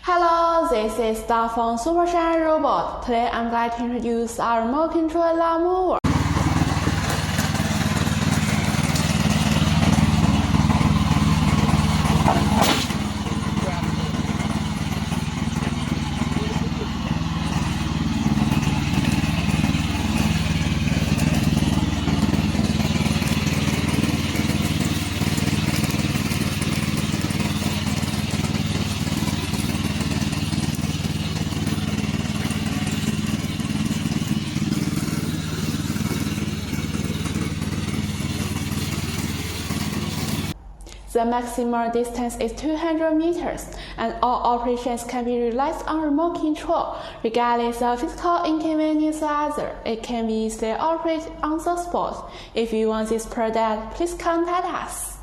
Hello, this is Star from Super Shine Robot. Today I'm going to introduce our remote control lawn mower. The maximum distance is 200 meters, and all operations can be realized on remote control, regardless of physical inconvenience or other. It can be easily operated on the spot. If you want this product, please contact us.